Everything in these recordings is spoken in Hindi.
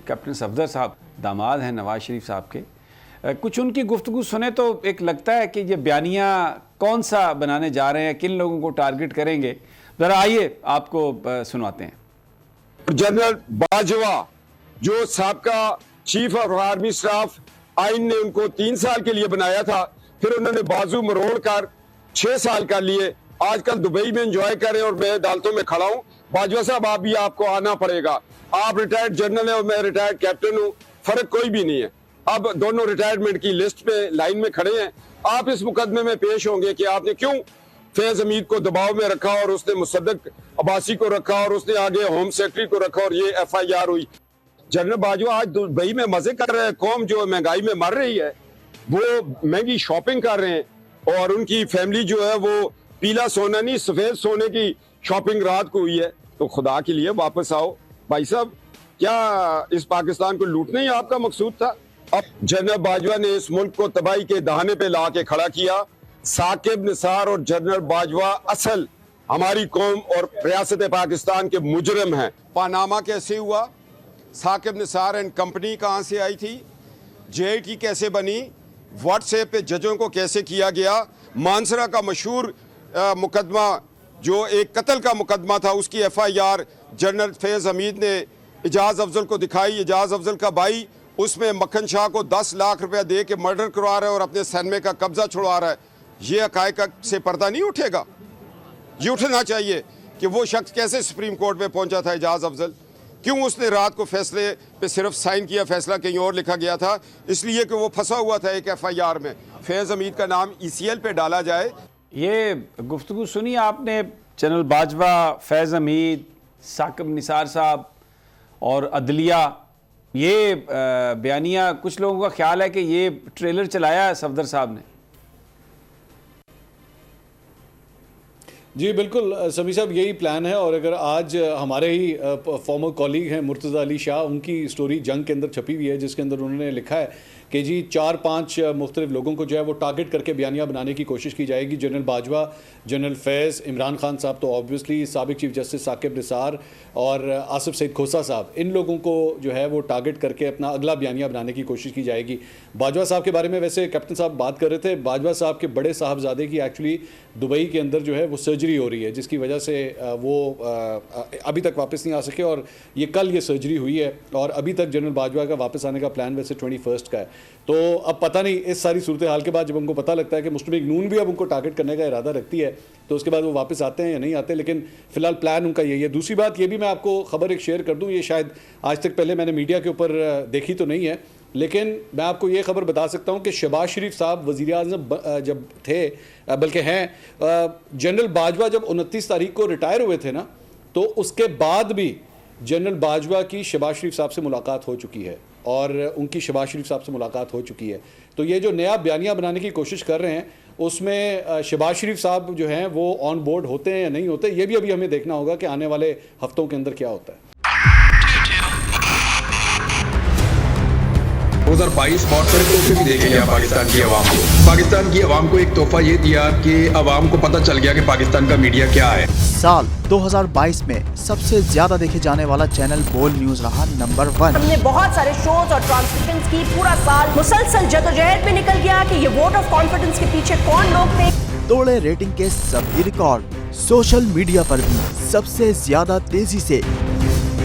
कैप्टन सफदर साहब दामाद हैं नवाज शरीफ साहब के, कुछ उनकी गुफ्तगू सुने तो एक लगता है कि ये बयानिया कौन सा बनाने जा रहे हैं, किन लोगों को टारगेट करेंगे, ज़रा आइए आपको सुनाते हैं। जनरल बाजवा जो साबका चीफ ऑफ आर्मी स्टाफ, आइन ने उनको 3 साल के लिए बनाया था, फिर उन्होंने बाजू मरोड़ कर 6 साल कर लिए, आजकल दुबई में एंजॉय कर रहे हैं और मैं अदालतों में खड़ा हूं। बाजवा साहब आप भी आपको आना पड़ेगा, आप रिटायर्ड जनरल है और मैं रिटायर्ड कैप्टन हूं, फर्क कोई भी नहीं है। अब दोनों रिटायरमेंट की लिस्ट पे लाइन में खड़े हैं, आप इस मुकदमे में पेश होंगे कि आपने क्यों फैज हमीद को दबाव में रखा और उसने मुसद्दक अब्बासी को रखा और उसने आगे होम सेक्रेटरी को रखा और ये FIR हुई। जनरल बाजवा आज दुबई में मजे कर रहे हैं, कौम जो महंगाई में मर रही है वो महंगी शॉपिंग कर रहे हैं और उनकी फैमिली जो है वो पीला सोना नहीं सफेद सोने की शॉपिंग रात को हुई है। तो खुदा के लिए वापस आओ भाई साहब, क्या इस पाकिस्तान को लूटना ही आपका मकसूद था? अब जनरल बाजवा ने इस मुल्क को तबाही के दहाने पे ला के खड़ा किया। साकिब निसार और जनरल बाजवा असल हमारी कौम और रियासत पाकिस्तान के मुजरिम हैं। पानामा कैसे हुआ, साकिब निसार एंड कंपनी कहाँ से आई थी, JIT कैसे बनी, व्हाट्सएप पे जजों को कैसे किया गया, मानसरा का मशहूर मुकदमा जो एक कत्ल का मुकदमा था उसकी FIR जनरल फैज़ हमीद ने एजाज अफजल को दिखाई। एजाज अफजल का भाई उसमें मक्खन शाह को 10 लाख रुपया दे के मर्डर करवा रहा है और अपने सैनमे का कब्जा छुड़वा रहा है। ये हक़ाइक़ से पर्दा नहीं उठेगा? ये उठना चाहिए कि वो शख्स कैसे सुप्रीम कोर्ट में पहुंचा था एजाज अफजल, क्यों उसने रात को फैसले पे सिर्फ साइन किया, फैसला कहीं और लिखा गया था, इसलिए कि वो फंसा हुआ था एक FIR में। फैज़ हमीद का नाम ECL पे डाला जाए। ये गुफ्तगू सुनी आपने, जनरल बाजवा, फैज़ हमीद, साकिब निसार साहब और अदलिया, ये बयानिया कुछ लोगों का ख्याल है कि ये ट्रेलर चलाया है सफदर साहब ने। जी बिल्कुल समी साहब, यही प्लान है। और अगर आज हमारे ही फॉर्मर कॉलीग हैं मुर्तज़ा अली शाह, उनकी स्टोरी जंग के अंदर छपी हुई है जिसके अंदर उन्होंने लिखा है कि जी 4-5 मुख्तलिफ लोगों को जो है वो टारगेट करके बयानिया बनाने की कोशिश की जाएगी। जनरल बाजवा, जनरल फैज़, इमरान खान साहब तो ऑब्वियसली, साबिक चीफ जस्टिस साकिब निसार और आसिफ सईद खोसा साहब, इन लोगों को जो है वो टारगेट करके अपना अगला बयानिया बनाने की कोशिश की जाएगी। बाजवा साहब के बारे में वैसे कैप्टन साहब बात कर रहे थे, बाजवा साहब के बड़े साहबजादे की एक्चुअली दुबई के अंदर जो है वो सर्जरी हो रही है, जिसकी वजह से वो अभी तक वापस नहीं आ सके और ये कल ये सर्जरी हुई है और अभी तक जनरल बाजवा का वापस आने का प्लान वैसे 21 का है। तो अब पता नहीं इस सारी सूरत हाल के बाद जब उनको पता लगता है कि मुस्लिम लीग नून भी अब उनको टारगेट करने का इरादा रखती है तो उसके बाद वो वापस आते हैं या नहीं आते, लेकिन फिलहाल प्लान उनका यही है। दूसरी बात ये भी मैं आपको खबर एक शेयर कर दूं, ये शायद आज तक पहले मैंने मीडिया के ऊपर देखी तो नहीं है, लेकिन मैं आपको ये खबर बता सकता हूँ कि शहबाज शरीफ साहब वज़ीर-ए-आज़म जब थे, बल्कि हैं, जनरल बाजवा जब 29 तारीख को रिटायर हुए थे ना, तो उसके बाद भी जनरल बाजवा की शहबाज शरीफ साहब से मुलाकात हो चुकी है और उनकी शहबाज शरीफ साहब से मुलाकात हो चुकी है। तो ये जो नया बयानिया बनाने की कोशिश कर रहे हैं उसमें शहबाज शरीफ साहब जो हैं वो ऑन बोर्ड होते हैं या नहीं होते, ये भी अभी हमें देखना होगा कि आने वाले हफ्तों के अंदर क्या होता है। 2022 बहुत सारे तोहफे भी देके गया पाकिस्तान की आवाम को। पाकिस्तान की आवाम को एक तोहफा ये दिया कि आवाम को पता चल गया कि पाकिस्तान का मीडिया क्या है। साल 2022 में सबसे ज्यादा देखे जाने वाला चैनल बोल न्यूज रहा नंबर 1। हमने बहुत सारे शोज और ट्रांसमिशंस की, पूरा साल मुसलसल जदोजहद में निकल गया कि ये वोट ऑफ कॉन्फिडेंस के पीछे कौन लोग थे। तोड़े रेटिंग के सभी रिकॉर्ड। सोशल मीडिया पर भी सबसे ज्यादा तेजी से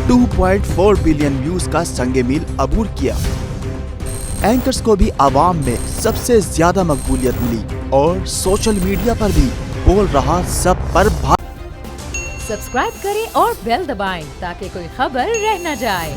2.4 बिलियन व्यूज का संगे मील अबूर किया। एंकर्स को भी आवाम में सबसे ज्यादा मकबूलियत मिली और सोशल मीडिया पर भी बोल रहा सब पर सब्सक्राइब करें और बेल दबाएं ताकि कोई खबर रह न जाए।